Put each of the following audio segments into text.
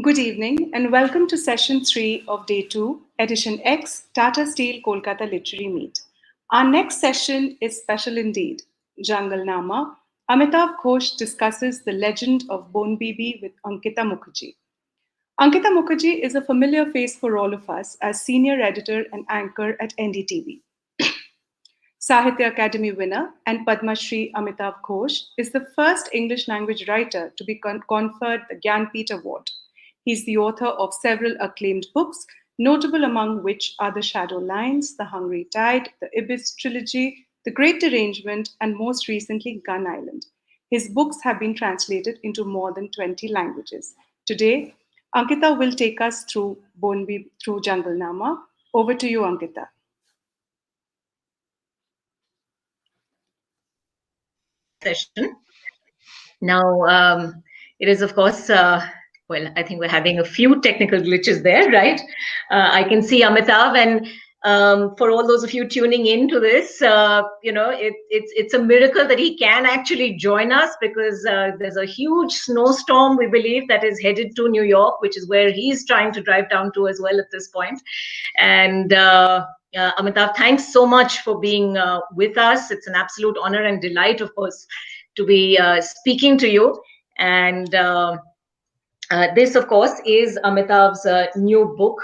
Good evening and welcome to session 3 of day 2, edition X, Tata Steel Kolkata Literary Meet. Our next session is special indeed. Jungle Nama. Amitav Ghosh discusses the legend of Bon Bibi with Ankita Mukherji. Ankita Mukherji is a familiar face for all of us as senior editor and anchor at NDTV. Sahitya Academy winner and Padma Shri Amitav Ghosh is the first English language writer to be conferred the Gyanpith Award. He is the author of several acclaimed books, notable among which are The Shadow Lines, The Hungry Tide, The Ibis Trilogy, The Great Derangement, and most recently Gun Island. His books have been translated into more than 20 languages. Today, Ankita will take us through through Jungle Nama. Over to you, Ankita. Session. Now, it is, of course, well, I think we're having a few technical glitches there, right? I can see Amitav, and for all those of you tuning into this, it's a miracle that he can actually join us because there's a huge snowstorm, we believe, that is headed to New York, which is where he's trying to drive down to as well at this point. And Amitav, thanks so much for being with us. It's an absolute honor and delight, of course, to be speaking to you. And this, of course, is Amitav's new book,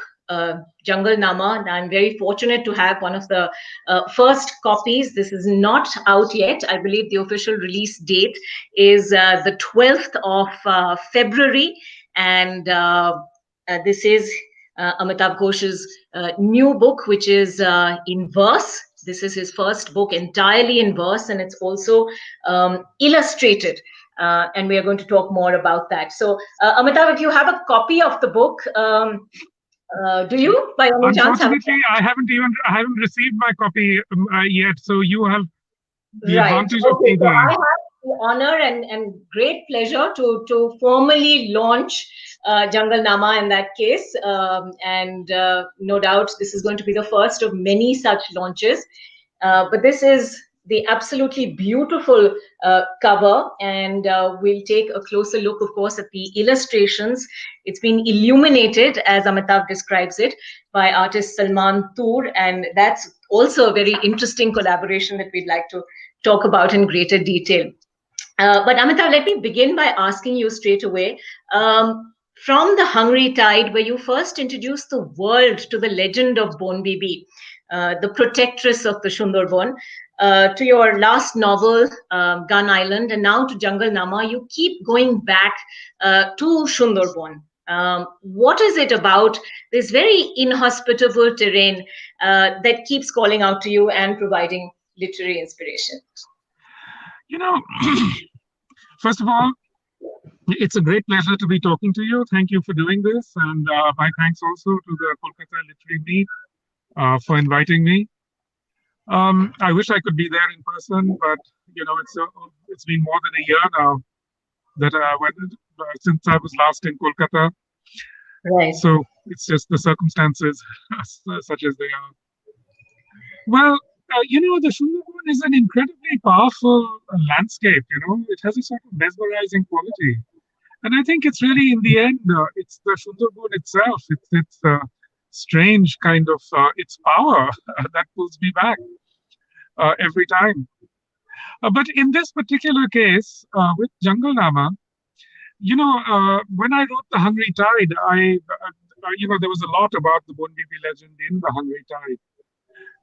Jungle Nama. And I'm very fortunate to have one of the first copies. This is not out yet. I believe the official release date is the 12th of February. And this is Amitav Ghosh's new book, which is in verse. This is his first book entirely in verse, and it's also illustrated. And we are going to talk more about that. So, Amitav, if you have a copy of the book, do you, by any chance? Unfortunately, I haven't received my copy yet. So you have the advantage of me there. I have the honor and great pleasure to formally launch Jungle Nama in that case. And no doubt this is going to be the first of many such launches. But this is the absolutely beautiful cover, and we'll take a closer look, of course, at the illustrations. It's been illuminated, as Amitav describes it, by artist Salman Toor, and that's also a very interesting collaboration that we'd like to talk about in greater detail. But Amitav, let me begin by asking you straight away, from The Hungry Tide, where you first introduced the world to the legend of Bon Bibi, the protectress of the Sunderban, to your last novel, Gun Island, and now to Jungle Nama, you keep going back to Sunderban. What is it about this very inhospitable terrain that keeps calling out to you and providing literary inspiration? You know, first of all, it's a great pleasure to be talking to you. Thank you for doing this. And my thanks also to the Kolkata Literary Meet for inviting me. I wish I could be there in person, but it's been more than a year now that since I was last in Kolkata. Right. So it's just the circumstances such as they are. Well, the Sunderban is an incredibly powerful landscape. It has a sort of mesmerizing quality, and I think it's really, in the end, it's the Sunderban itself. It's strange kind of its power that pulls me back every time. But in this particular case, with Jungle Nama, when I wrote The Hungry Tide, there was a lot about the Bon Bibi legend in The Hungry Tide.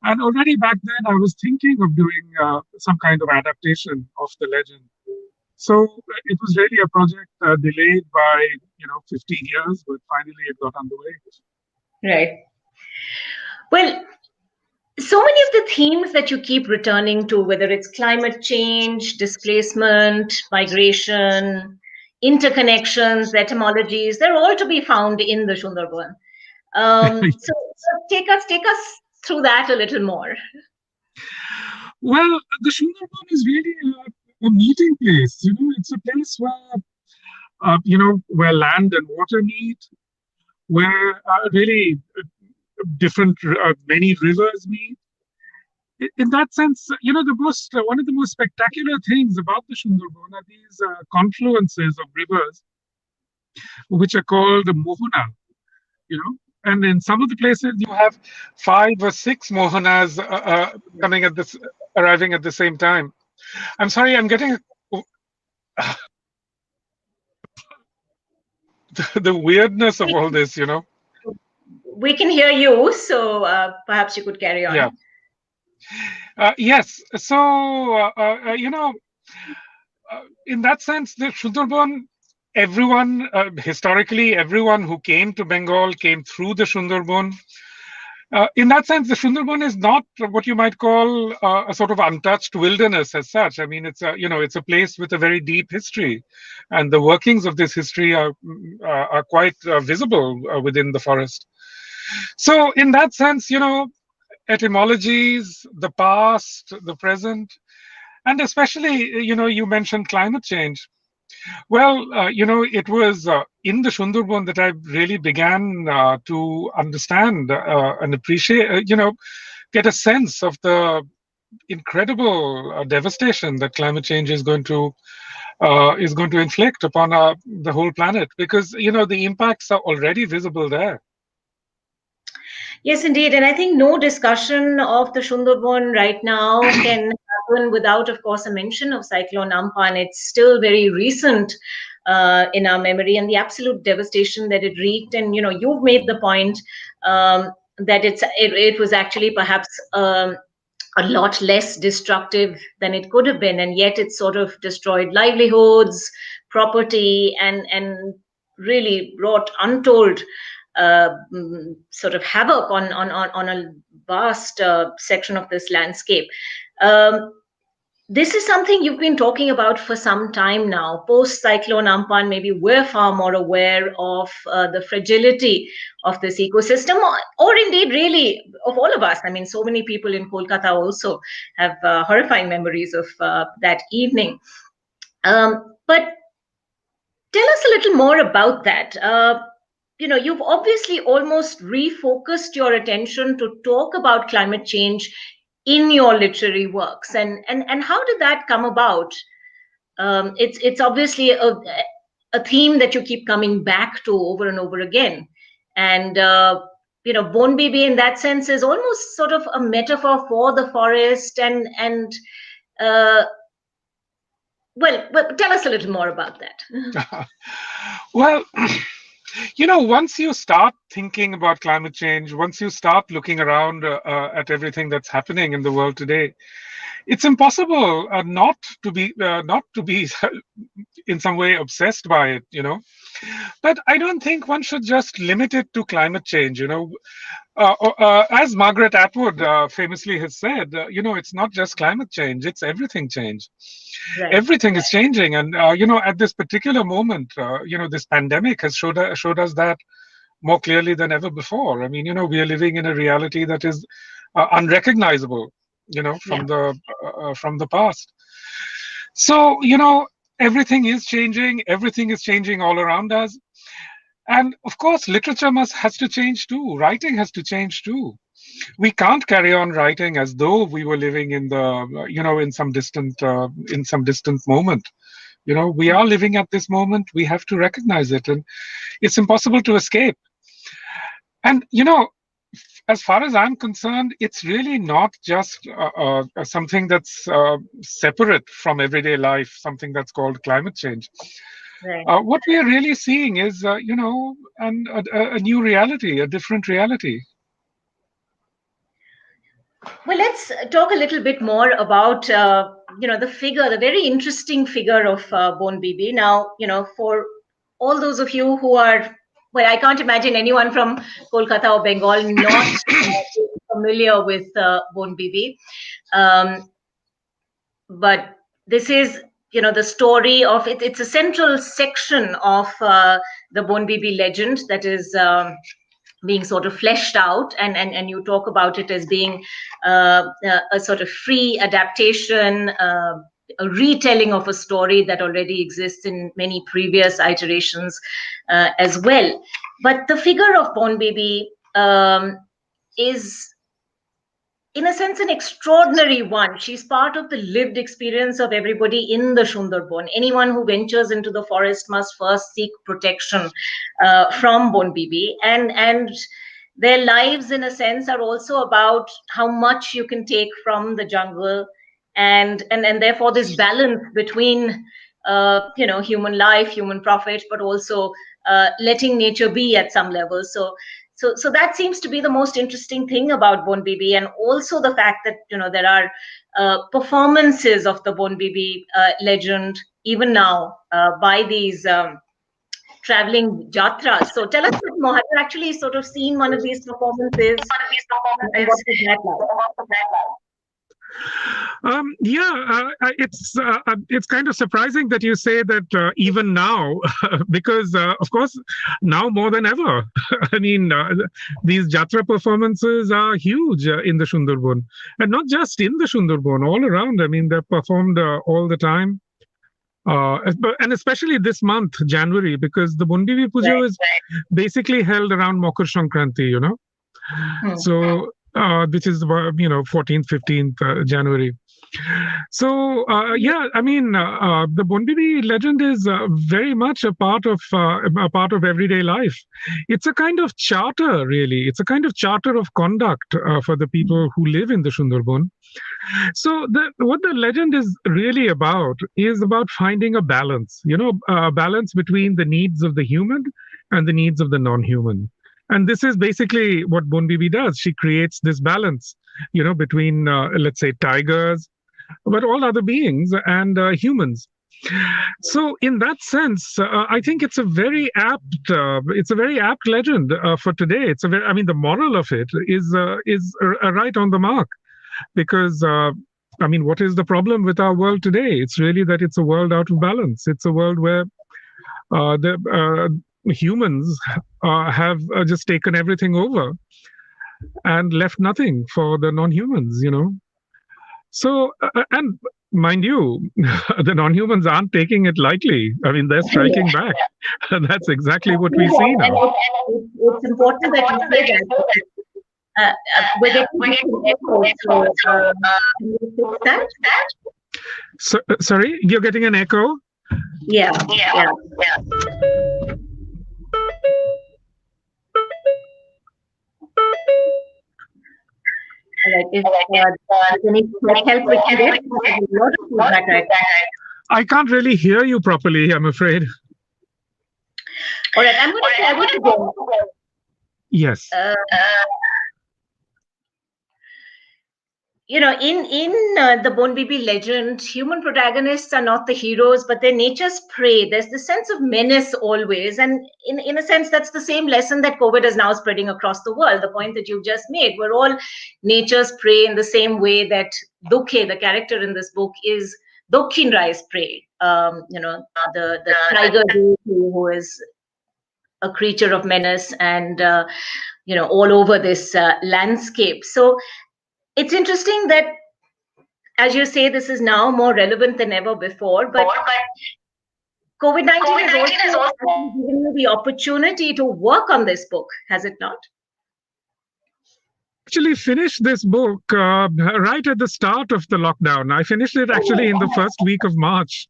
And already back then, I was thinking of doing some kind of adaptation of the legend. So it was really a project delayed by 15 years, but finally it got underway. Right. Well, so many of the themes that you keep returning to, whether it's climate change, displacement, migration, interconnections, etymologies, they're all to be found in the Sunderban. So take us through that a little more. Well, the Sunderban is really a meeting place. It's a place where where land and water meet, where really many rivers meet. In that sense, one of the most spectacular things about the Sunderban are these confluences of rivers which are called the Mohana, and in some of the places you have 5 or 6 Mohanas coming at this, arriving at the same time. I'm sorry, I'm getting the weirdness of all this. We can hear you, so perhaps you could carry on. Yeah. Yes. So, in that sense, the Sundarban, everyone, historically, everyone who came to Bengal came through the Sundarban. In that sense, the Sundarban is not what you might call a sort of untouched wilderness as such. I mean, it's a place with a very deep history, and the workings of this history are quite visible within the forest. So, in that sense, etymologies, the past, the present, and especially, you mentioned climate change. Well, it was in the Sundarban that I really began to understand and appreciate, get a sense of the incredible devastation that climate change is going to inflict upon the whole planet, because the impacts are already visible there. Yes, indeed. And I think no discussion of the Sundarban right now can happen without, of course, a mention of Cyclone Amphan. It's still very recent in our memory, and the absolute devastation that it wreaked. And, you've made the point that it was actually perhaps a lot less destructive than it could have been. And yet it sort of destroyed livelihoods, property, and really wrought untold sort of havoc on a vast section of this landscape. This is something you've been talking about for some time now. Post Cyclone Amphan, maybe we're far more aware of the fragility of this ecosystem, or indeed, really, of all of us. I mean, so many people in Kolkata also have horrifying memories of that evening. But tell us a little more about that. You've obviously almost refocused your attention to talk about climate change in your literary works, and how did that come about? It's obviously a theme that you keep coming back to over and over again, and Bon Bibi in that sense is almost sort of a metaphor for the forest, and well, tell us a little more about that. Well, once you start thinking about climate change, once you start looking around at everything that's happening in the world today, it's impossible not to be in some way obsessed by it. But I don't think one should just limit it to climate change. As Margaret Atwood famously has said, it's not just climate change; it's everything change. Right. Everything is changing, and at this particular moment, this pandemic has showed us that more clearly than ever before. I mean, we are living in a reality that is unrecognizable, from the past. So, everything is changing. Everything is changing all around us. And of course, literature has to change too. Writing has to change too. We can't carry on writing as though we were living in in some distant moment. We are living at this moment. We have to recognize it, and it's impossible to escape. And as far as I'm concerned, it's really not just something that's separate from everyday life, something that's called climate change. Right. What we are really seeing is, a new reality, a different reality. Well, let's talk a little bit more about, the very interesting figure of Bon Bibi. Now, for all those of you who are, well, I can't imagine anyone from Kolkata or Bengal not familiar with Bon Bibi. But this is, the story of it. It's a central section of the Bon Bibi legend that is being sort of fleshed out, and you talk about it as being a sort of free adaptation, a retelling of a story that already exists in many previous iterations as well. But the figure of Bon Bibi is in a sense, an extraordinary one. She's part of the lived experience of everybody in the Sundarban. Anyone who ventures into the forest must first seek protection from Bon Bibi, and their lives, in a sense, are also about how much you can take from the jungle, and therefore this balance between human life, human profit, but also letting nature be at some level. So that seems to be the most interesting thing about Bon Bibi, and also the fact that there are performances of the Bon Bibi legend even now by these traveling jatras. So tell us a bit more. Have you actually sort of seen one of these performances? And what is that like? It's kind of surprising that you say that even now, because of course now more than ever. I mean, these jatra performances are huge in the Sundarban, and not just in the Sundarban, all around. I mean, they're performed all the time. And especially this month, January, because the Bon Bibi Puja is basically held around Makar Sankranti, So, which is 14th, 15th January. So I mean, the Bon Bibi legend is very much a part of everyday life. It's a kind of charter, really. It's a kind of charter of conduct for the people who live in the Sundarban. So what the legend is really about is about finding a balance, a balance between the needs of the human and the needs of the non-human. And this is basically what Bon Bibi does. She creates this balance, between, let's say, tigers, but all other beings and humans. So, in that sense, I think it's a very apt legend for today. The moral of it is right on the mark, because what is the problem with our world today? It's really that it's a world out of balance. It's a world where the humans have just taken everything over and left nothing for the non-humans, So, and mind you, the non-humans aren't taking it lightly. I mean, they're striking back. And that's exactly what we see now. It's important that you say that. We're getting echo. So, sorry, you're getting an echo? Yeah. If any help with it, I can't really hear you properly, I'm afraid. All right, I'm going to try it again. Yes. In the Bon Bibi legend, human protagonists are not the heroes, but they're nature's prey. There's this sense of menace always. And in a sense, that's the same lesson that COVID is now spreading across the world. The point that you just made, we're all nature's prey in the same way that Dukhe, the character in this book, is Dokhin Rai's prey. The tiger who is a creature of menace and, all over this landscape. So, it's interesting that, as you say, this is now more relevant than ever before, but COVID-19 has also given you the opportunity to work on this book, has it not? Actually finished this book right at the start of the lockdown. I finished it actually in the first week of March.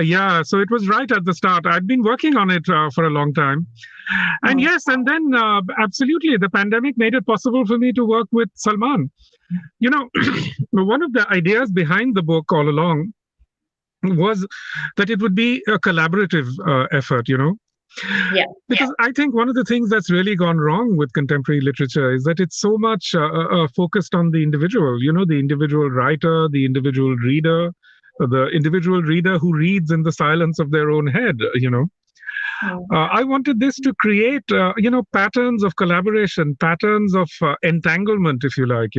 Yeah, so it was right at the start. I'd been working on it for a long time. And yes, and then absolutely, the pandemic made it possible for me to work with Salman. One of the ideas behind the book all along was that it would be a collaborative effort, Yeah. Because I think one of the things that's really gone wrong with contemporary literature is that it's so much focused on the individual, the individual writer, the individual reader, the individual reader who reads in the silence of their own head, I wanted this to create, patterns of collaboration, patterns of entanglement, if you like,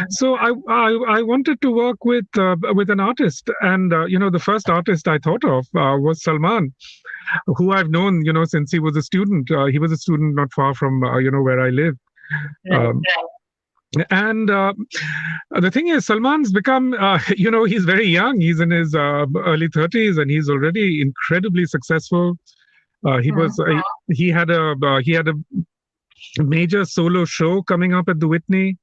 So I wanted to work with an artist, and the first artist I thought of was Salman, who I've known since he was a student. He was a student not far from where I live. And the thing is, Salman's become, he's very young. He's in his early 30s, and he's already incredibly successful. He had a major solo show coming up at the Whitney.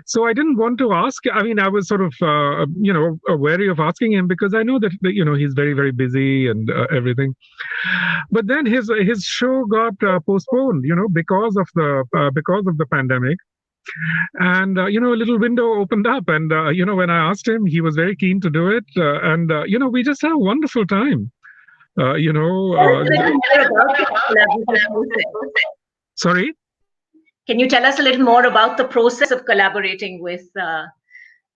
So I didn't want to ask. I mean, I was sort of, wary of asking him because I know that he's very, very busy and everything. But then his show got postponed, because of the pandemic. And a little window opened up, and when I asked him, he was very keen to do it, and we just had a wonderful time. Sorry. Can you tell us a little more about the process of collaborating with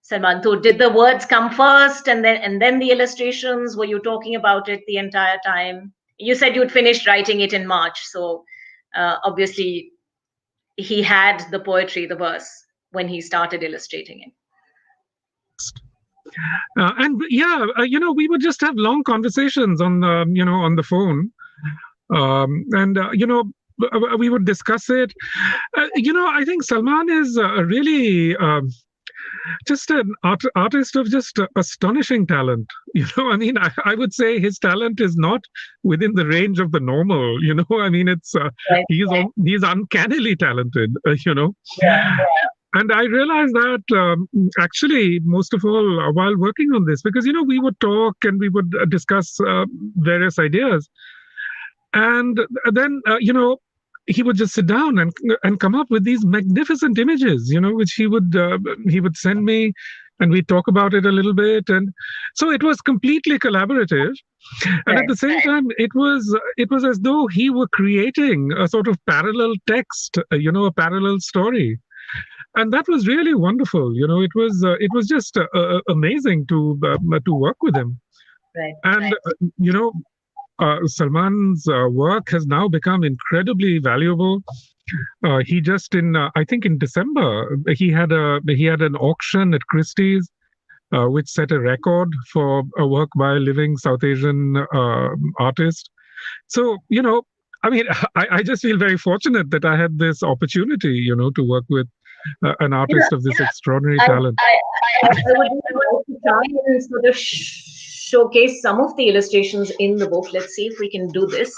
Salman? So did the words come first and then the illustrations? Were you talking about it the entire time? You said you'd finished writing it in March. So obviously he had the poetry, the verse, when he started illustrating it. We would just have long conversations on the phone. We would discuss it. I think Salman is really just an artist of just astonishing talent. I mean, I would say his talent is not within the range of the normal. I mean, it's he's uncannily talented. Yeah. And I realized that actually, most of all, while working on this, because we would talk and we would discuss various ideas, and then he would just sit down and come up with these magnificent images, which he would send me, and we'd talk about it a little bit, and so it was completely collaborative. And at the same time, it was as though he were creating a sort of parallel text, a parallel story, and that was really wonderful. It was just amazing to work with him. Right. And Salman's work has now become incredibly valuable. He just I think in December, he had an auction at Christie's, which set a record for a work by a living South Asian artist. So, I mean, I just feel very fortunate that I had this opportunity, to work with an artist of this extraordinary talent. I would like to try and sort of showcase some of the illustrations in the book. Let's see if we can do this.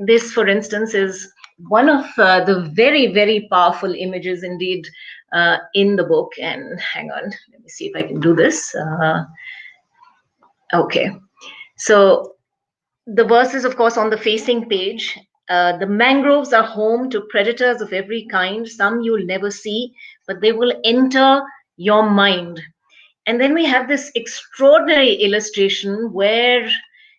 This, for instance, is one of the very, very powerful images indeed in the book. And hang on, let me see if I can do this. Okay. So the verse is, of course, on the facing page. The mangroves are home to predators of every kind. Some you'll never see, but they will enter your mind. And then we have this extraordinary illustration where,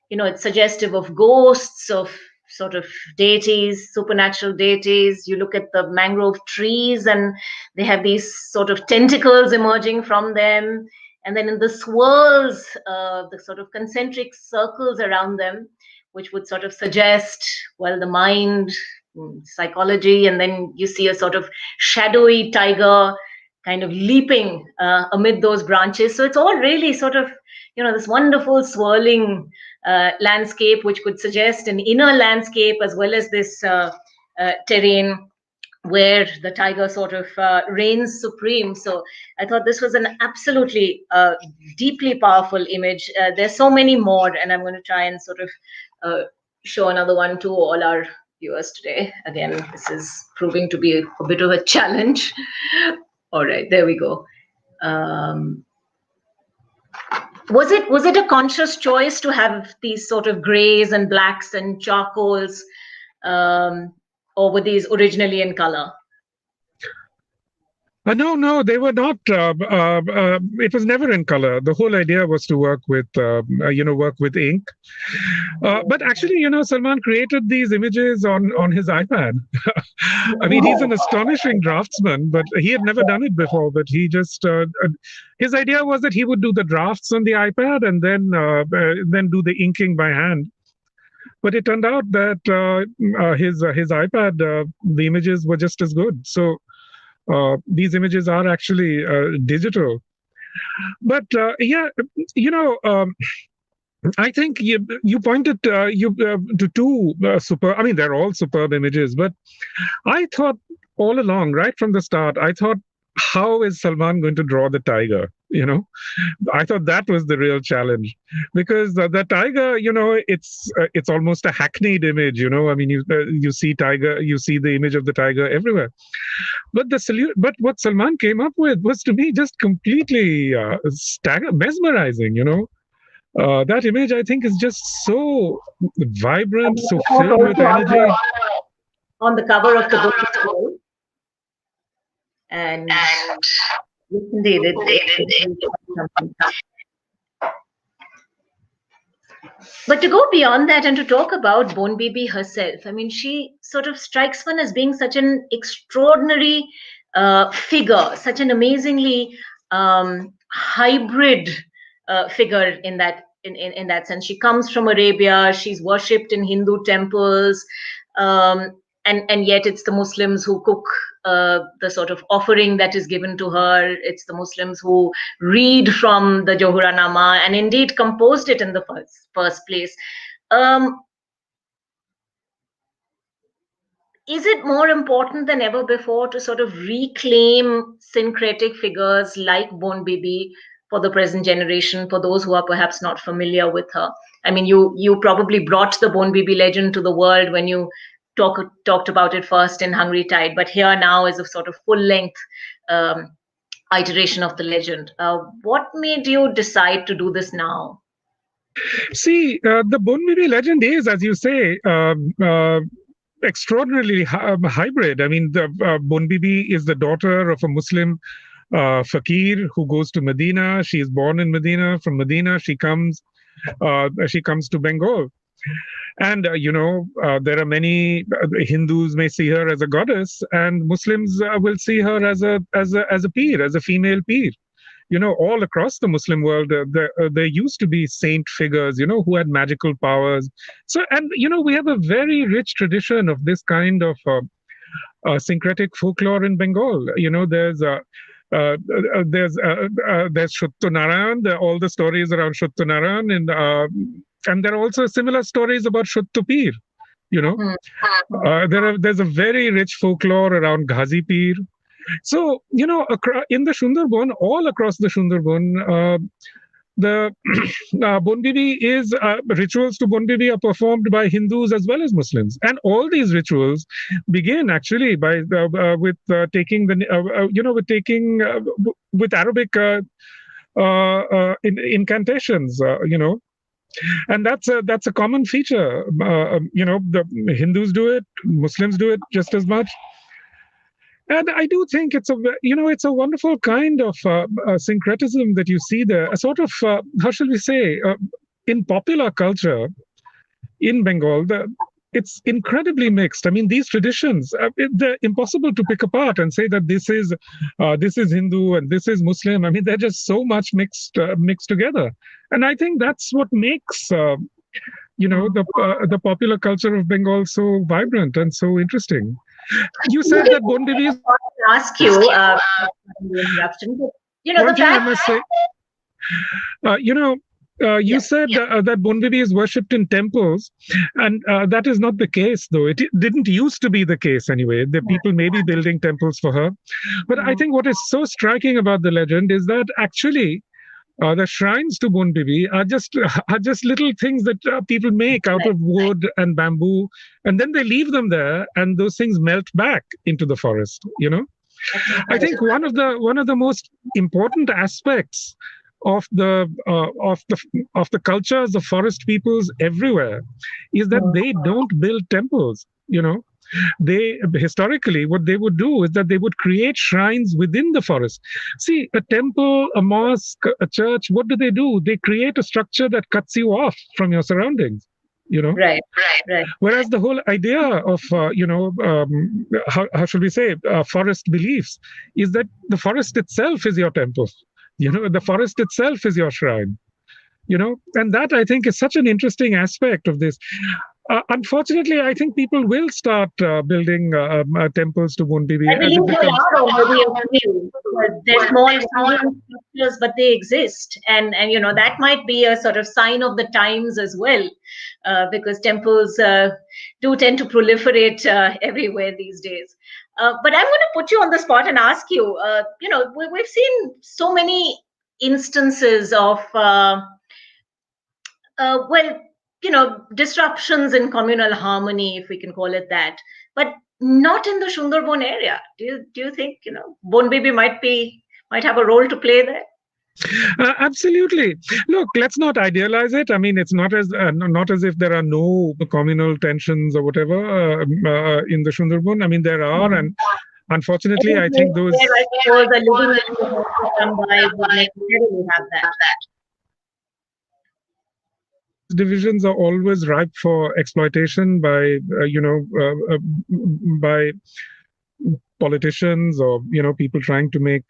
it's suggestive of ghosts, of sort of deities, supernatural deities. You look at the mangrove trees and they have these sort of tentacles emerging from them. And then in the swirls, the sort of concentric circles around them, which would sort of suggest, well, the mind, psychology. And then you see a sort of shadowy tiger kind of leaping amid those branches. So it's all really sort of, this wonderful swirling landscape, which could suggest an inner landscape as well as this terrain where the tiger sort of reigns supreme. So I thought this was an absolutely deeply powerful image. There's so many more, and I'm going to try and sort of show another one to all our viewers today. Again, this is proving to be a bit of a challenge. All right, there we go. Was it a conscious choice to have these sort of grays and blacks and charcoals, or were these originally in color? No, they were not. It was never in color. The whole idea was to work with ink. But actually, Salman created these images on his iPad. I mean, he's an astonishing draftsman, but he had never done it before. But he just his idea was that he would do the drafts on the iPad and then do the inking by hand. But it turned out that his iPad, the images were just as good. So. These images are actually digital, but I think you pointed to two superb. I mean, they're all superb images, but I thought all along, right from the start, I thought, how is Salman going to draw the tiger? I thought that was the real challenge, because the tiger, it's almost a hackneyed image. I mean, you see tiger, you see the image of the tiger everywhere. But what Salman came up with was, to me, just completely mesmerizing. That image, I think, is just so vibrant, so filled with energy. On the cover of the book as well. And indeed, it's something. But to go beyond that and to talk about Bon Bibi herself, I mean, she sort of strikes one as being such an extraordinary figure, such an amazingly hybrid figure in that sense. She comes from Arabia. She's worshipped in Hindu temples, and yet it's the Muslims who cook the sort of offering that is given to her. It's the Muslims who read from the Johuranama and indeed composed it in the first place. Is it more important than ever before to sort of reclaim syncretic figures like Bon Bibi for the present generation, for those who are perhaps not familiar with her? I mean, you probably brought the Bon Bibi legend to the world when you talked about it first in Hungry Tide, but here now is a sort of full-length iteration of the legend. What made you decide to do this now? See, the Bon Bibi legend is, as you say, extraordinarily hybrid. I mean, the Bon Bibi is the daughter of a Muslim fakir who goes to Medina. She is born in Medina. From Medina, she comes to Bengal. And there are many Hindus may see her as a goddess, and Muslims will see her as a peer, as a female peer. All across the Muslim world, there used to be saint figures, who had magical powers. So, and we have a very rich tradition of this kind of syncretic folklore in Bengal. There's Shuttu Narayan, all the stories around Shuttu Narayan, and there are also similar stories about Shuttu Peer. There's a very rich folklore around Ghazi Peer. So, in the Sundarban, all across the Sundarban, the Bon Bibi is rituals to Bon Bibi are performed by Hindus as well as Muslims, and all these rituals begin actually by with taking with Arabic incantations, and that's a common feature. The Hindus do it, Muslims do it just as much. And I do think it's a wonderful kind of syncretism that you see there. A sort of how shall we say, in popular culture in Bengal, it's incredibly mixed. I mean, these traditions, they're impossible to pick apart and say that this is Hindu and this is Muslim. I mean, they're just so much mixed together. And I think that's what makes the popular culture of Bengal so vibrant and so interesting. You said that Bon Bibi is... ask you, the fact... you said that Bon Bibi is worshipped in temples, and that is not the case, though. It didn't used to be the case anyway. The people may be building temples for her. But I think what is so striking about the legend is that actually the shrines to Bon Bibi are just little things that people make out of wood and bamboo, and then they leave them there, and those things melt back into the forest. I think one of the most important aspects of the cultures of forest peoples everywhere is that they don't build temples. They historically, what they would do is that they would create shrines within the forest. See, a temple, a mosque, a church, what do? They create a structure that cuts you off from your surroundings. Right. Whereas the whole idea of how should we say, forest beliefs is that the forest itself is your temple. The forest itself is your shrine. And that, I think, is such an interesting aspect of this. Unfortunately, I think people will start building temples to Bon Bibi. I believe there are already a few. They're small structures, but they exist, and that might be a sort of sign of the times as well, because temples do tend to proliferate everywhere these days. But I'm going to put you on the spot and ask you. We've seen so many instances of disruptions in communal harmony, if we can call it that, but not in the Sundarban area. Do you think Bon Bibi might have a role to play there? Absolutely. Look, let's not idealize it. I mean, it's not as if there are no communal tensions or whatever in the Sundarban. I mean, there are, and unfortunately, I think those. I suppose a living come by would necessarily have that. Divisions are always ripe for exploitation by by politicians or people trying to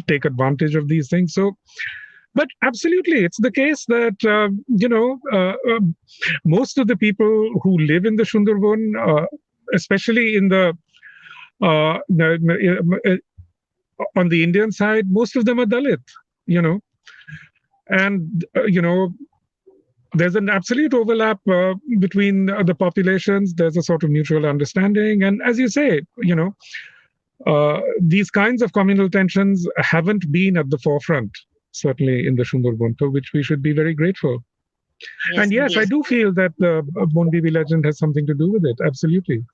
take advantage of these things. So, but absolutely, it's the case that most of the people who live in the Sundarban, especially in the on the Indian side, most of them are Dalit, and there's an absolute overlap between the populations. There's a sort of mutual understanding. And as you say, these kinds of communal tensions haven't been at the forefront, certainly in the Sundarban, for which we should be very grateful. Yes, and yes, I do feel that the Bon Bibi legend has something to do with it. Absolutely.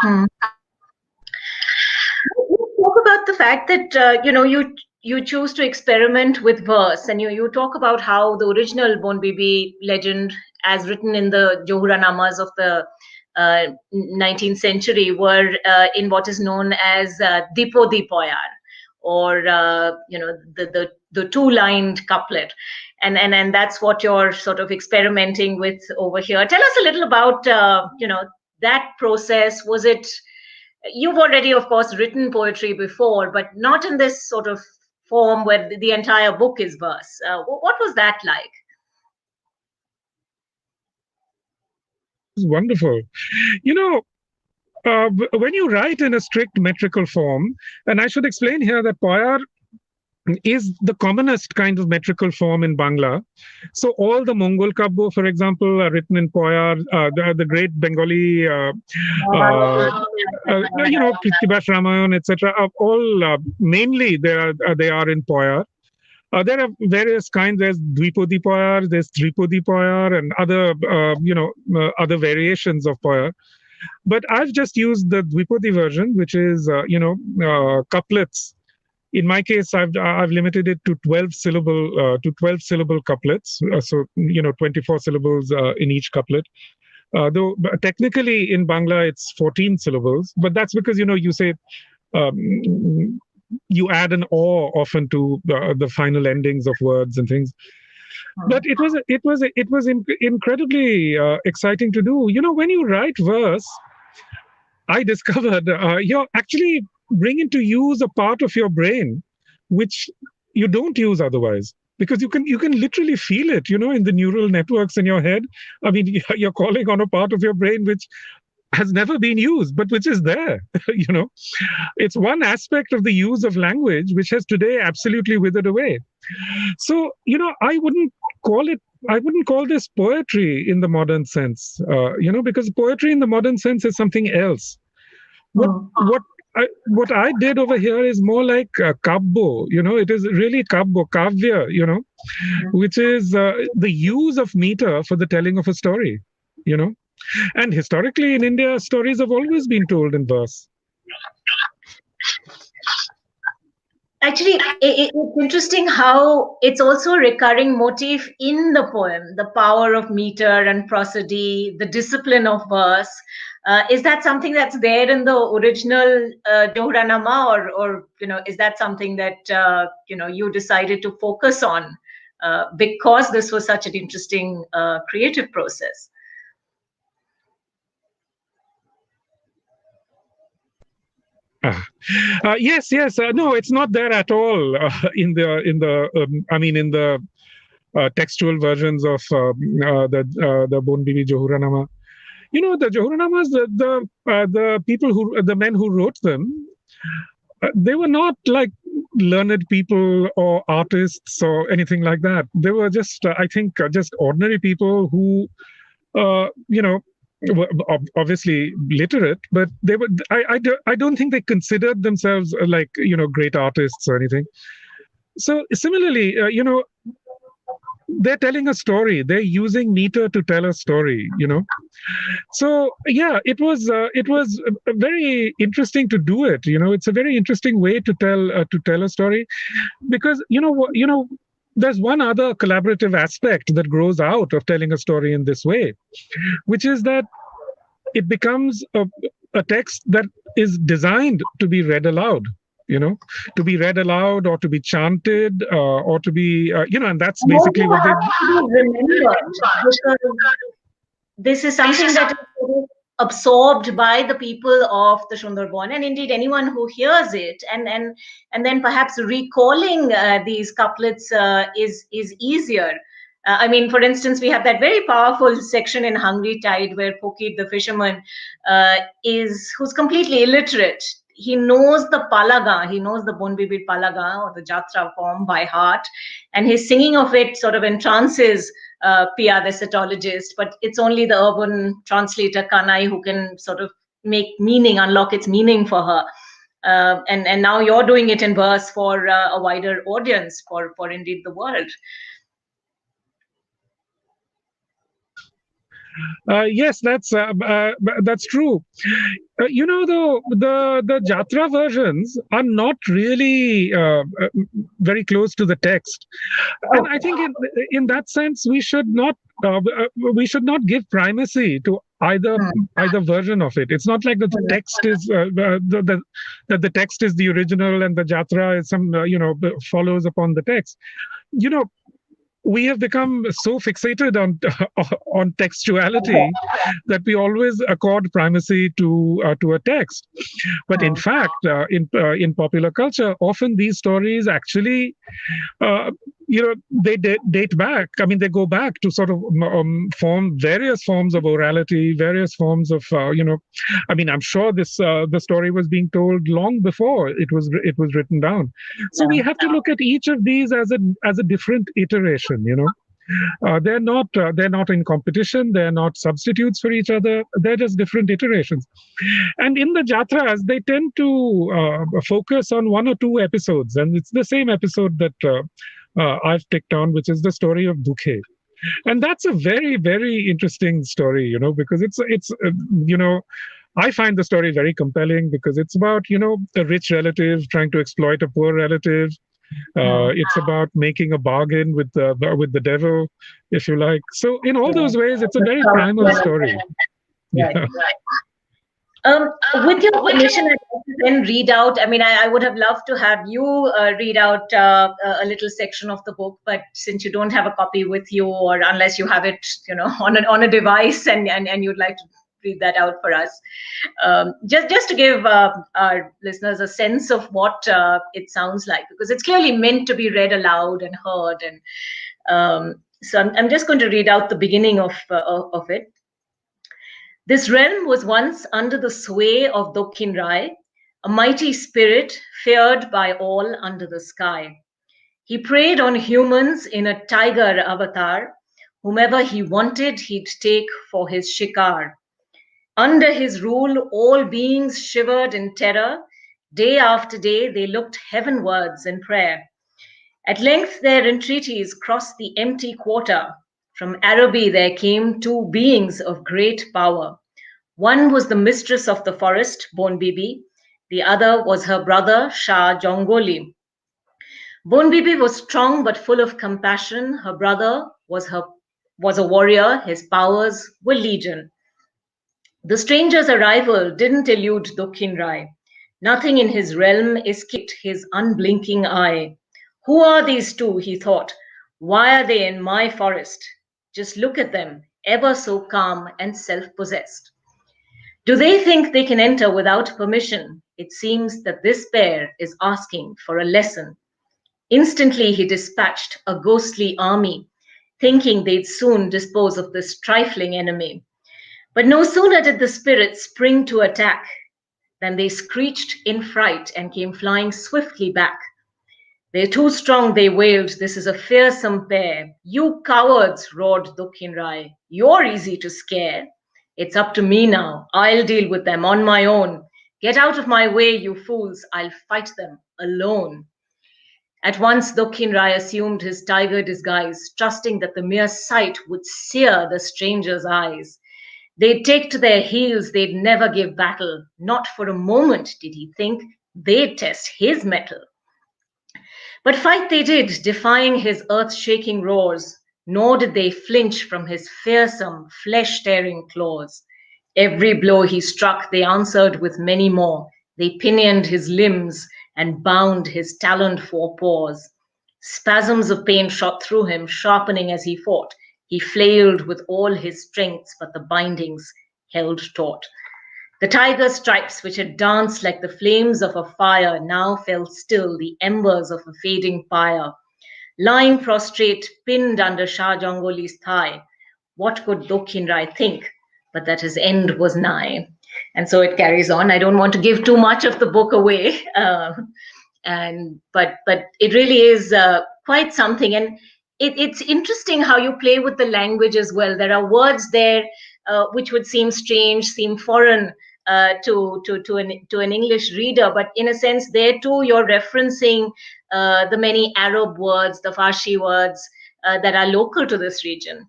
Mm-hmm. Talk about the fact that, you choose to experiment with verse, and you talk about how the original Bon Bibi legend, as written in the Johuranamas of the 19th century, were in what is known as Dipo Dipoyar, or the two-lined couplet, and that's what you're sort of experimenting with over here. Tell us a little about that process. Was it, you've already, of course, written poetry before, but not in this sort of form where the entire book is verse. What was that like? It's wonderful. When you write in a strict metrical form, and I should explain here that Poyar is the commonest kind of metrical form in Bangla. So all the Mongol Kabbo, for example, are written in Poyar. The great Bengali, Krittibash Ramayan, etc., all mainly they are in Poyar. There are various kinds. There's Dvipodi Poyar, there's Tripodi Poyar, and other other variations of Poyar. But I've just used the Dvipodi version, which is couplets. In my case, I've limited it to 12 syllable couplets. So 24 syllables in each couplet. Though technically in Bangla it's 14 syllables, but that's because you say you add an or often to the final endings of words and things. But it was incredibly exciting to do. When you write verse, I discovered you're actually bringing to use a part of your brain which you don't use otherwise, because you can literally feel it, in the neural networks in your head. I mean, you're calling on a part of your brain which has never been used, but which is there. It's one aspect of the use of language which has today absolutely withered away. So, I wouldn't call this poetry in the modern sense, because poetry in the modern sense is something else. What I did over here is more like kabbo, it is really kabbo, kavya, which is the use of meter for the telling of a story, And historically in India, stories have always been told in verse. Actually, it's interesting how it's also a recurring motif in the poem, the power of meter and prosody, the discipline of verse. Is that something that's there in the original Johranama, or is that something that you decided to focus on because this was such an interesting creative process? Yes. No, it's not there at all in the textual versions of the Bon Bibi Johuranaama. The Johuranamas, the men who wrote them, they were not like learned people or artists or anything like that. They were just, I think, just ordinary people who, were obviously literate, but they were. I don't think they considered themselves like great artists or anything. So similarly, they're telling a story. They're using meter to tell a story. So yeah, it was very interesting to do it. It's a very interesting way to tell a story, because there's one other collaborative aspect that grows out of telling a story in this way, which is that it becomes a text that is designed to be read aloud, you know to be read aloud, or to be chanted, or to be and that's And also basically what they. has to be remembered, because this is something that is sort of absorbed by the people of the Sundarban, and indeed anyone who hears it, and then perhaps recalling these couplets is easier. I mean, for instance, we have that very powerful section in Hungry Tide where Pokit, the fisherman, who's completely illiterate. He knows the palaga, he knows the Bonbibir palaga or the Jatra form by heart, and his singing of it sort of entrances Pia, the cetologist, but it's only the urban translator Kanai who can sort of unlock its meaning for her. And now you're doing it in verse for a wider audience, for indeed the world. Yes, that's true. Though the Jatra versions are not really very close to the text, and I think in that sense we should not give primacy to either version of it. It's not like the text is that the text is the original and the Jatra is some follows upon the text. You know, we have become so fixated on on textuality that we always accord primacy to a text. But in fact, in popular culture, often these stories actually, uh, they date back. I mean, they go back to sort of form various forms of orality, various forms of I mean, I'm sure the story was being told long before it was written down. So we have to look at each of these as a different iteration. They're not in competition. They're not substitutes for each other. They're just different iterations. And in the Jatras, they tend to focus on one or two episodes, and it's the same episode that I've picked on, which is the story of Dukhe. And that's a very, very interesting story, because I find the story very compelling because it's about, a rich relative trying to exploit a poor relative. It's about making a bargain with the devil, if you like. So in all those ways, it's a very primal story. Right. Yeah. With your permission, I'd like to then read out. I mean, I would have loved to have you read out a little section of the book, but since you don't have a copy with you, or unless you have it, on a device, and you'd like to read that out for us, just to give our listeners a sense of what it sounds like, because it's clearly meant to be read aloud and heard, and so I'm just going to read out the beginning of it. This realm was once under the sway of Dokkin Rai, a mighty spirit feared by all under the sky. He preyed on humans in a tiger avatar. Whomever he wanted, he'd take for his shikar. Under his rule, all beings shivered in terror. Day after day, they looked heavenwards in prayer. At length, their entreaties crossed the empty quarter. From Araby, there came two beings of great power. One was the mistress of the forest, Bon Bibi. The other was her brother, Shah Jongoli. Bon Bibi was strong but full of compassion. Her brother was a warrior. His powers were legion. The stranger's arrival didn't elude Dokkin Rai. Nothing in his realm escaped his unblinking eye. Who are these two, he thought. Why are they in my forest? Just look at them, ever so calm and self-possessed. Do they think they can enter without permission? It seems that this pair is asking for a lesson. Instantly he dispatched a ghostly army, thinking they'd soon dispose of this trifling enemy. But no sooner did the spirits spring to attack than they screeched in fright and came flying swiftly back. They're too strong, they wailed. This is a fearsome pair. You cowards, roared Dokkin Rai. You're easy to scare. It's up to me now. I'll deal with them on my own. Get out of my way, you fools. I'll fight them alone. At once Dokhin Rai assumed his tiger disguise, trusting that the mere sight would sear the stranger's eyes. They'd take to their heels, they'd never give battle. Not for a moment did he think they'd test his mettle. But fight they did, defying his earth-shaking roars, nor did they flinch from his fearsome, flesh-tearing claws. Every blow he struck, they answered with many more. They pinioned his limbs and bound his taloned forepaws. Spasms of pain shot through him, sharpening as he fought. He flailed with all his strength, but the bindings held taut. The tiger's stripes, which had danced like the flames of a fire, now fell still, the embers of a fading pyre. Lying prostrate, pinned under Shah Jangoli's thigh, what could Dokhin Rai think but that his end was nigh? And so it carries on. I don't want to give too much of the book away, but it really is quite something. And it's interesting how you play with the language as well. There are words there which would seem strange, seem foreign to an English reader, but in a sense, there too you're referencing the many Arab words, the Farsi words that are local to this region.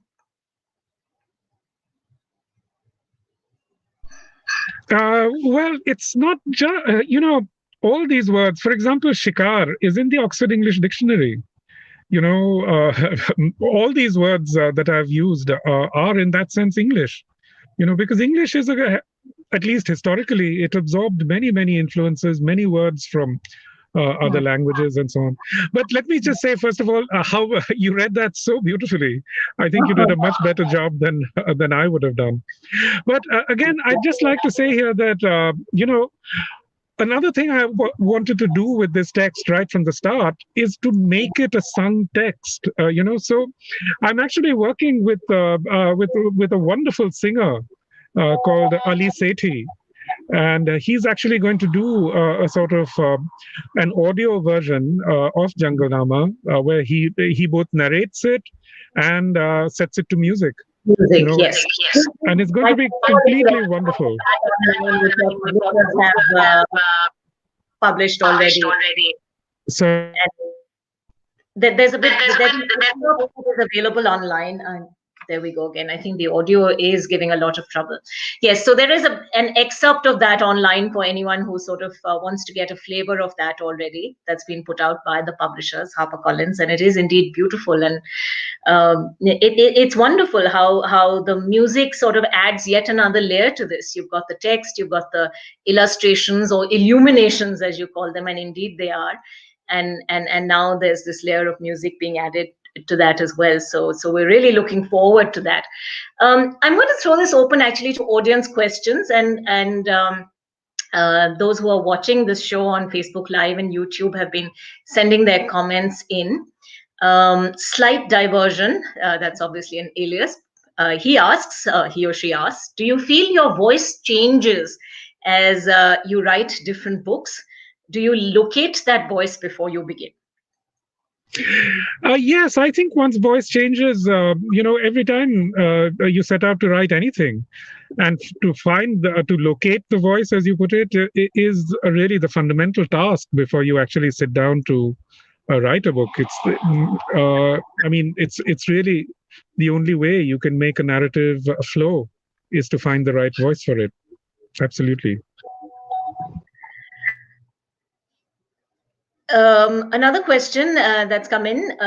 Well, it's not just, all these words. For example, shikar is in the Oxford English Dictionary. All these words that I've used are in that sense English. Because English is, at least historically, it absorbed many, many influences, many words from other languages and so on. But let me just say, first of all, how you read that so beautifully. I think you did a much better job than I would have done. But again, I'd just like to say here that, another thing I wanted to do with this text right from the start is to make it a sung text. So I'm actually working with a wonderful singer called Ali Sethi. And he's actually going to do a sort of an audio version of Jungle Nama, where he both narrates it and sets it to music. Music, yes. And it's going to be completely wonderful. Have published already. So there's a bit is available online. There we go again. I think the audio is giving a lot of trouble. Yes, so there is an excerpt of that online for anyone who sort of wants to get a flavor of that already. That's been put out by the publishers, HarperCollins, and it is indeed beautiful. And it's wonderful how the music sort of adds yet another layer to this. You've got the text, you've got the illustrations or illuminations, as you call them, and indeed they are. And now there's this layer of music being added to that as well. So we're really looking forward to that. I'm going to throw this open actually to audience questions, and those who are watching this show on Facebook Live and YouTube have been sending their comments in. Slight diversion, that's obviously an alias. He or she asks, do you feel your voice changes as you write different books? Do you locate that voice before you begin? Yes, I think one's voice changes, every time you set out to write anything. And to locate the voice, as you put it, is really the fundamental task before you actually sit down to write a book. It's really the only way you can make a narrative flow is to find the right voice for it. Absolutely. Another question that's come in,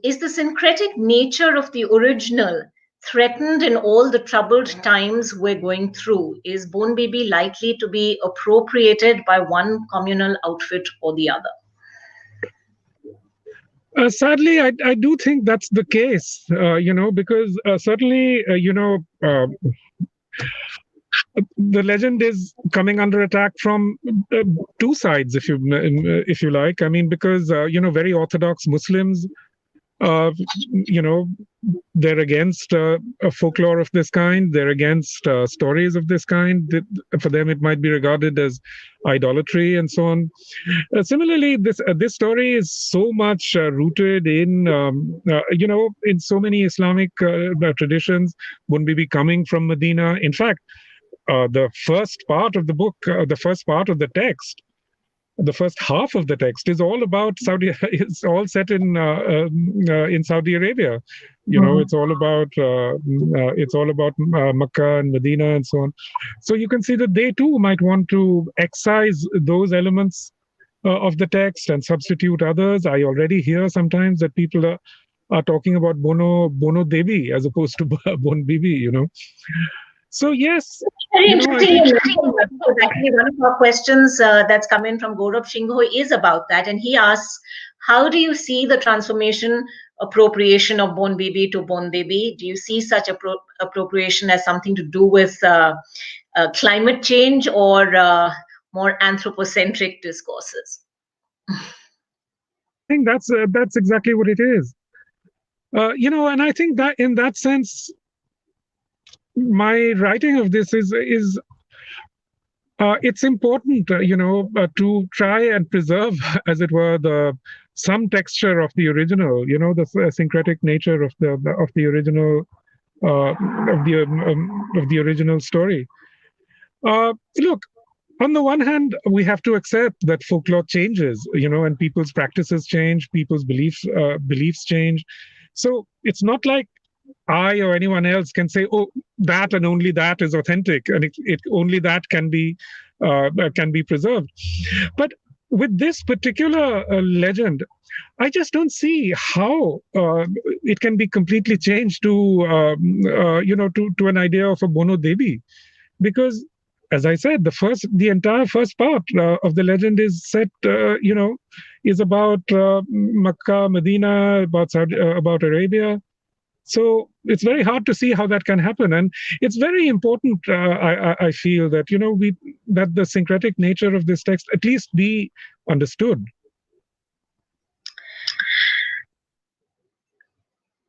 is the syncretic nature of the original threatened in all the troubled times we're going through? Is Bone Baby likely to be appropriated by one communal outfit or the other? Sadly, I do think that's the case, because certainly, the legend is coming under attack from two sides, if you like. I mean, because very orthodox Muslims, they're against a folklore of this kind. They're against stories of this kind. For them, it might be regarded as idolatry and so on. Similarly, this story is so much rooted in in so many Islamic traditions. Bun Bibi coming from Medina. In fact, the first part of the book, the first part of the text, the first half of the text is all about Saudi. It's all set in Saudi Arabia. It's all about Makkah and Medina and so on. So you can see that they too might want to excise those elements of the text and substitute others. I already hear sometimes that people are talking about Bono Devi as opposed to Bon Bibi. So yes, very interesting. Because actually, one of our questions that's come in from Gaurav Shingho is about that, and he asks, "How do you see the transformation appropriation of Bon Bibi to Bon Debi? Do you see such appropriation as something to do with climate change or more anthropocentric discourses?" I think that's exactly what it is. And I think that in that sense, my writing of this is it's important, to try and preserve, as it were, some texture of the original, the syncretic nature of the original of the original story. Look, on the one hand, we have to accept that folklore changes, and people's practices change, people's beliefs change. So it's not like I or anyone else can say, "Oh, that and only that is authentic, and it only that can be preserved." But with this particular legend, I just don't see how it can be completely changed to to an idea of a Bono Devi, because, as I said, the entire first part of the legend is set, is about Makkah, Medina, about Arabia. So it's very hard to see how that can happen, and it's very important. I feel that that the syncretic nature of this text at least be understood.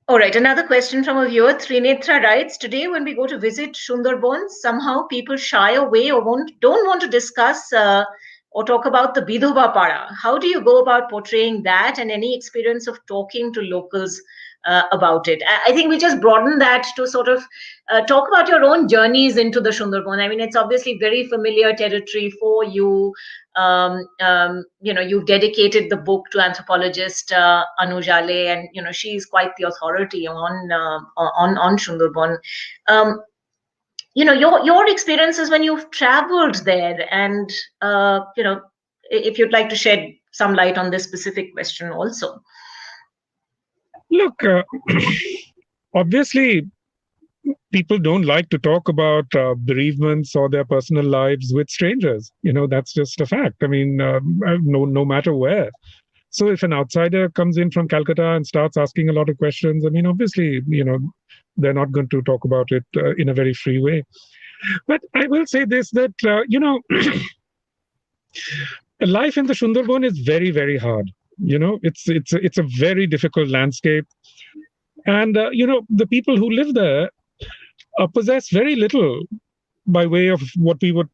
All right, another question from a viewer. Trinetra writes, "Today when we go to visit Sunderbans, somehow people shy away or don't want to discuss or talk about the Bidhoba Para. How do you go about portraying that, and any experience of talking to locals about it?" I think we just broaden that to sort of talk about your own journeys into the Sundarban. I mean, it's obviously very familiar territory for you. You've dedicated the book to anthropologist Anu Jale, and she's quite the authority on Sundarban. Your experiences when you've traveled there, and if you'd like to shed some light on this specific question also. Look, obviously, people don't like to talk about bereavements or their personal lives with strangers. That's just a fact. I mean, no matter where. So if an outsider comes in from Calcutta and starts asking a lot of questions, I mean, obviously, they're not going to talk about it in a very free way. But I will say this, that, life in the Sundarban is very, very hard. It's a very difficult landscape. And, the people who live there possess very little by way of what we would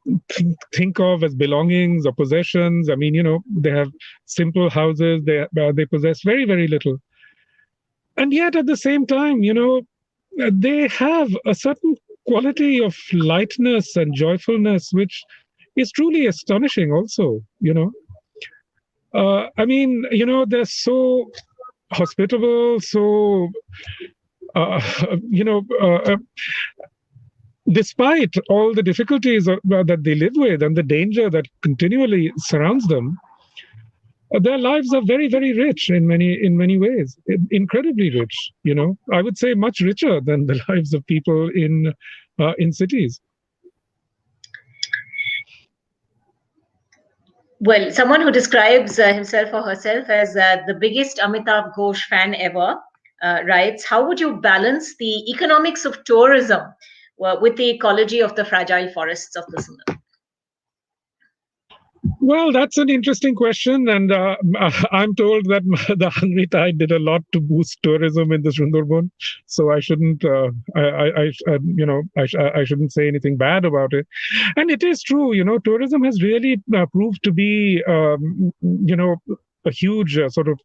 think of as belongings or possessions. I mean, they have simple houses. They possess very, very little. And yet at the same time, they have a certain quality of lightness and joyfulness, which is truly astonishing also, I mean, they're so hospitable, so, despite all the difficulties that they live with and the danger that continually surrounds them, their lives are very, very rich in many ways, incredibly rich. I would say much richer than the lives of people in cities. Well, someone who describes himself or herself as the biggest Amitav Ghosh fan ever writes, "How would you balance the economics of tourism with the ecology of the fragile forests of the Sundarban?" Well, that's an interesting question, and I'm told that the Hungry Tide did a lot to boost tourism in the Sundarban, so I shouldn't, I shouldn't say anything bad about it. And it is true, tourism has really proved to be, a huge sort of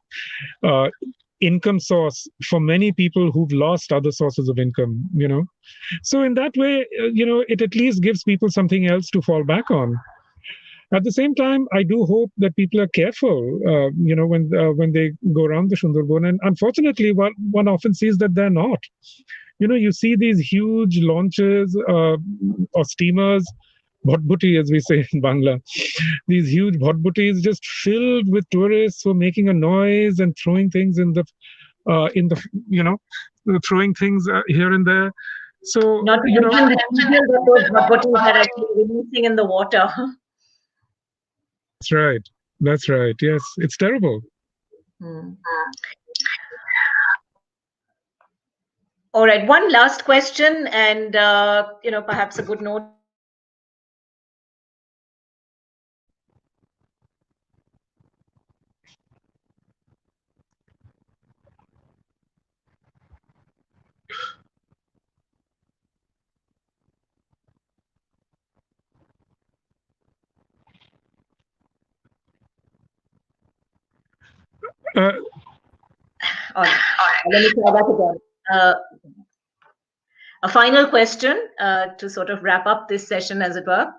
income source for many people who've lost other sources of income. So in that way, it at least gives people something else to fall back on. At the same time, I do hope that people are careful, when they go around the Sundarban. And unfortunately, one often sees that they're not. You see these huge launches or steamers, bhotbuti, as we say in Bangla, these huge bhotbutis just filled with tourists who are making a noise and throwing things throwing things here and there. So, Not to mention the diesel that those bhotbutis are actually releasing in the water. That's right. That's right. Yes, it's terrible. Hmm. All right, one last question, and perhaps a good note. All right. Let me try that again. A final question to sort of wrap up this session, as it were.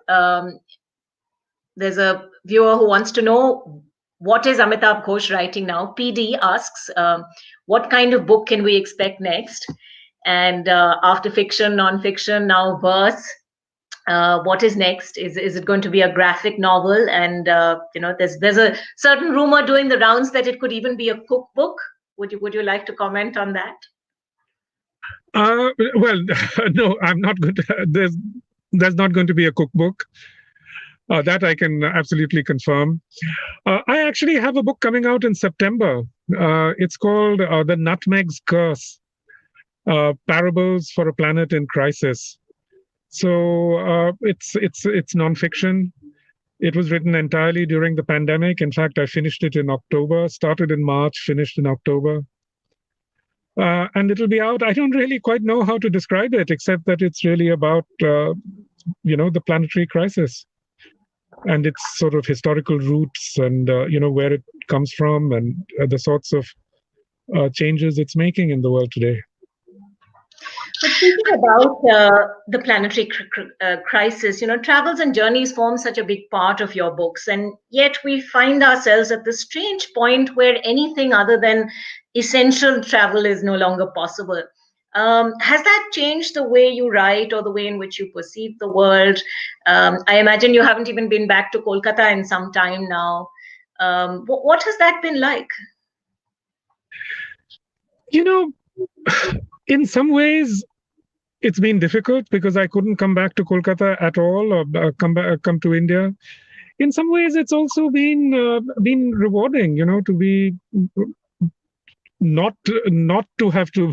There's a viewer who wants to know, what is Amitav Ghosh writing now? PD asks, what kind of book can we expect next? And after fiction, non-fiction, now verse, what is next? Is it going to be a graphic novel? And there's a certain rumor doing the rounds that it could even be a cookbook. Would you like to comment on that? Well, no, I'm not going to. There's not going to be a cookbook. That I can absolutely confirm. I actually have a book coming out in September. It's called The Nutmeg's Curse: Parables for a Planet in Crisis. So it's nonfiction. It was written entirely during the pandemic. In fact, I finished it in October. Started in March, finished in October. And it'll be out. I don't really quite know how to describe it, except that it's really about the planetary crisis and its sort of historical roots, and where it comes from, and the sorts of changes it's making in the world today. But thinking about the planetary crisis, travels and journeys form such a big part of your books, and yet we find ourselves at the strange point where anything other than essential travel is no longer possible. Has that changed the way you write or the way in which you perceive the world? I imagine you haven't even been back to Kolkata in some time now. What has that been like? In some ways, it's been difficult because I couldn't come back to Kolkata at all, or come to India. In some ways, it's also been rewarding, to be not to have to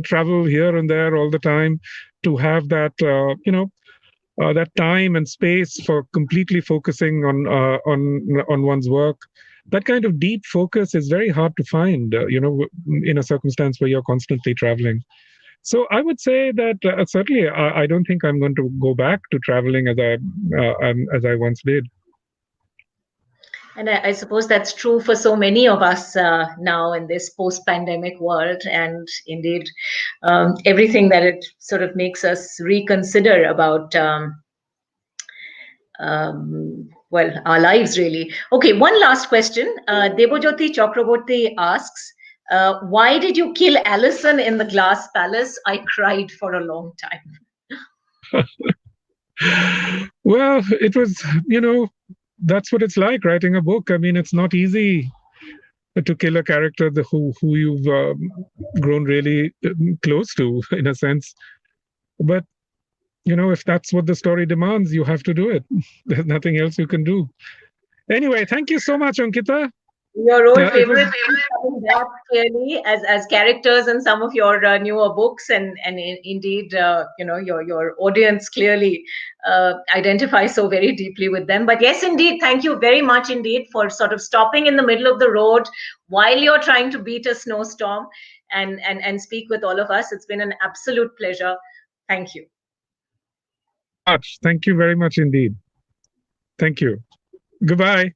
travel here and there all the time, to have that that time and space for completely focusing on one's work. That kind of deep focus is very hard to find, in a circumstance where you're constantly traveling. So I would say that certainly I don't think I'm going to go back to traveling as I once did. And I suppose that's true for so many of us now in this post-pandemic world, and indeed everything that it sort of makes us reconsider about our lives, really. Okay, one last question. Debojyoti Chakraborty asks, why did you kill Allison in the Glass Palace? I cried for a long time. Well, it was, that's what it's like writing a book. I mean, it's not easy to kill a character who you've grown really close to, in a sense. But if that's what the story demands, you have to do it. There's nothing else you can do. Anyway, thank you so much, Ankita. Your old favorite coming back clearly as characters in some of your newer books, and indeed your audience clearly identifies so very deeply with them. But yes, indeed, thank you very much indeed for sort of stopping in the middle of the road while you're trying to beat a snowstorm and speak with all of us. It's been an absolute pleasure. Thank you. Thank you very much indeed. Thank you. Goodbye.